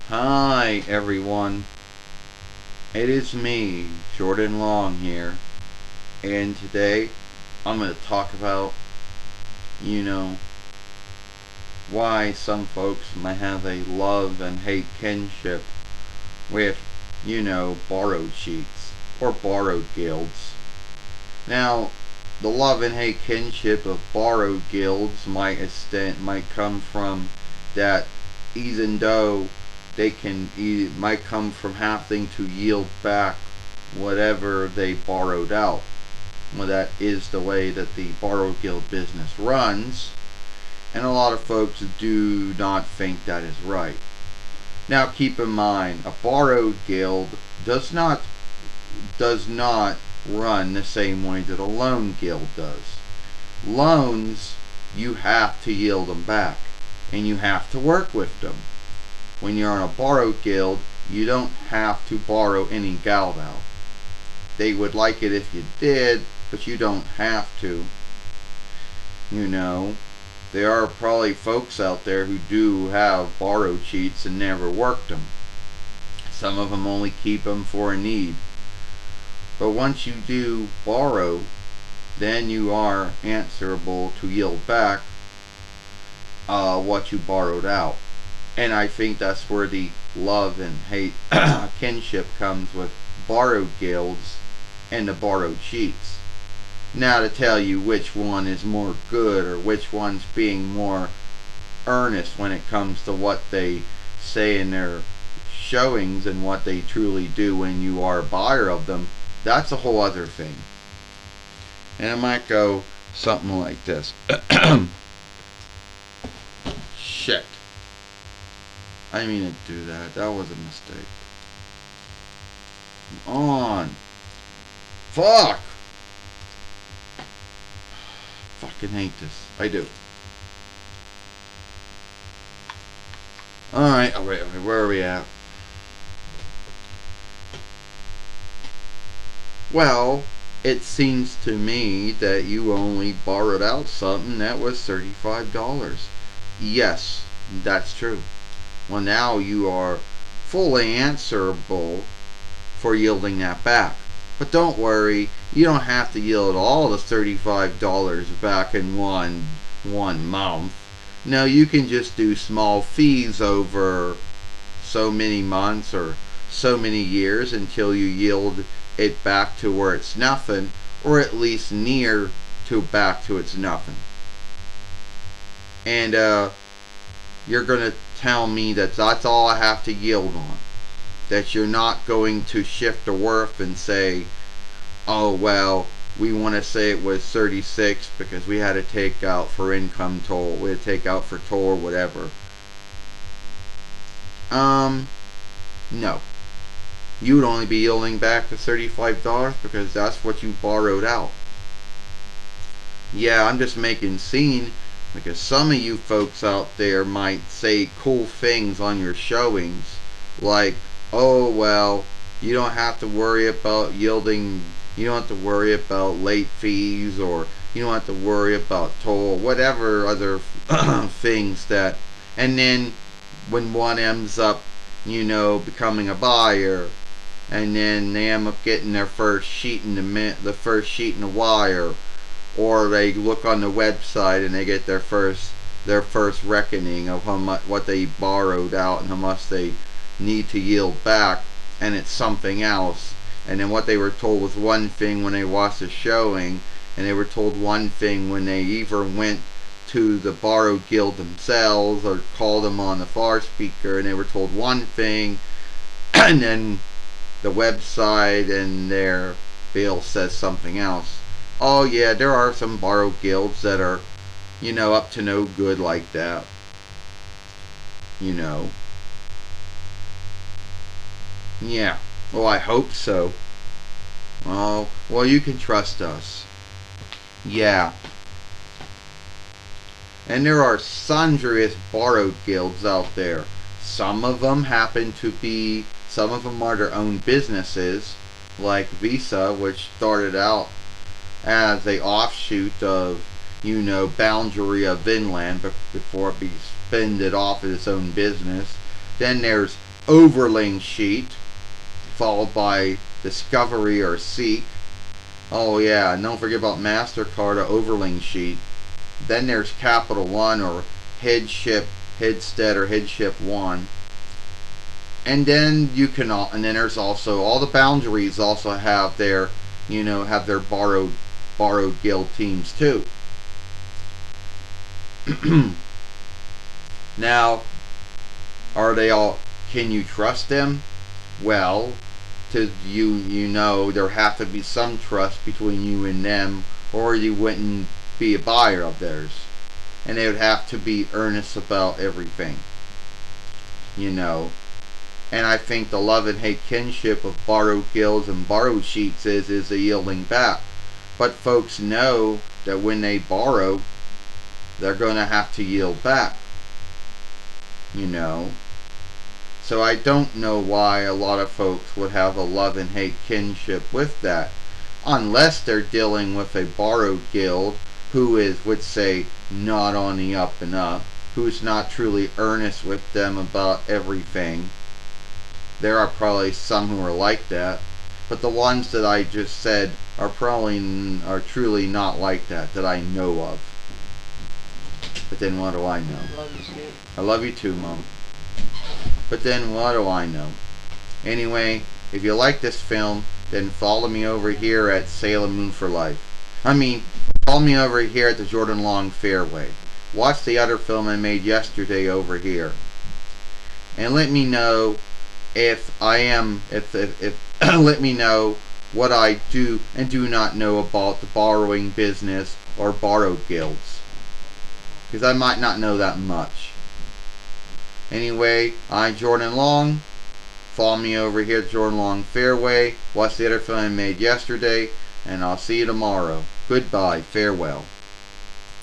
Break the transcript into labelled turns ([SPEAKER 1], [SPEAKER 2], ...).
[SPEAKER 1] Hi everyone, it is me, Jordan Long here, and today I'm going to talk about, you know, why some folks might have a love and hate kinship with, borrowed sheets or borrowed guilds. Now, the love and hate kinship of borrowed guilds might come from that, even though it might come from having to yield back whatever they borrowed out. Well, that is the way that the borrowed guild business runs, and a lot of folks do not think that is right. Now, keep in mind, a borrowed guild does not run the same way that a loan guild does. Loans, you have to yield them back, and you have to work with them. When you're in a borrowed guild, you don't have to borrow any galval. They would like it if you did, but you don't have to. You know, there are probably folks out there who do have borrowed sheets and never worked them. Some of them only keep them for a need. But once you do borrow, then you are answerable to yield back what you borrowed out. And I think that's where the love and hate kinship comes with borrowed guilds and the borrowed sheets. Now, to tell you which one is more good or which one's being more earnest when it comes to what they say in their showings and what they truly do when you are a buyer of them, that's a whole other thing. And it might go something like this. Shit. I didn't mean to do that. That was a mistake. Come on. Fuck. Fucking hate this. I do. Alright, where are we at? Well, it seems to me that you only borrowed out something that was $35. Yes, that's true. Well, now you are fully answerable for yielding that back. But don't worry, you don't have to yield all the $35 back in one month. No, you can just do small fees over so many months or so many years until you yield it back to where it's nothing, or at least near to back to its nothing. And you're going to tell me that that's all I have to yield on. That you're not going to shift the worth and say, oh, well, we want to say it was 36 because we had to take out for income toll, we had to take out for toll or whatever. No. You would only be yielding back the $35 because that's what you borrowed out. Yeah, I'm just making scene because some of you folks out there might say cool things on your showings like, oh, well, you don't have to worry about yielding, you don't have to worry about late fees, or you don't have to worry about toll, whatever other things that, and then when one ends up, becoming a buyer, and then they end up getting their first sheet in the first sheet in the wire, or they look on the website and they get their first reckoning of how much what they borrowed out and how much they need to yield back, and it's something else. And then what they were told was one thing when they watched the showing, and they were told one thing when they either went to the borrowed guild themselves or called them on the far speaker, and they were told one thing, and then the website and their bill says something else. Oh yeah, there are some borrowed guilds that are, up to no good like that. Yeah. Well, I hope so. Oh, well, you can trust us. Yeah. And there are sundry borrowed guilds out there. Some of them are their own businesses, like Visa, which started out as a offshoot of, Boundary of Vinland before it spun it off as its own business. Then there's overling sheet, followed by discovery or seek. Oh yeah, and don't forget about MasterCard or overling sheet. Then there's Capital One or headship, headstead or headship one. And then you can, and then there's also all the boundaries also have their, have their borrowed guild teams too. Now, are they all? Can you trust them? Well, to there have to be some trust between you and them, or you wouldn't be a buyer of theirs, and they would have to be earnest about everything. And I think the love and hate kinship of borrowed guilds and borrowed sheets is a yielding back. But folks know that when they borrow, they're going to have to yield back. So I don't know why a lot of folks would have a love and hate kinship with that, unless they're dealing with a borrowed guild who is, would say, not on the up and up, who's not truly earnest with them about everything. There are probably some who are like that, but the ones that I just said are truly not like that I know of. But then what do I know? I love you too, Mom. But then what do I know? Anyway, if you like this film, then follow me over here at Sailor Moon for Life. Follow me over here at the Jordan Long Fairway. Watch the other film I made yesterday over here. And let me know let me know what I do and do not know about the borrowing business or borrowed guilds, because I might not know that much. Anyway, I'm Jordan Long. Follow me over here at Jordan Long Fairway. Watch the other film I made yesterday, and I'll see you tomorrow. Goodbye. Farewell.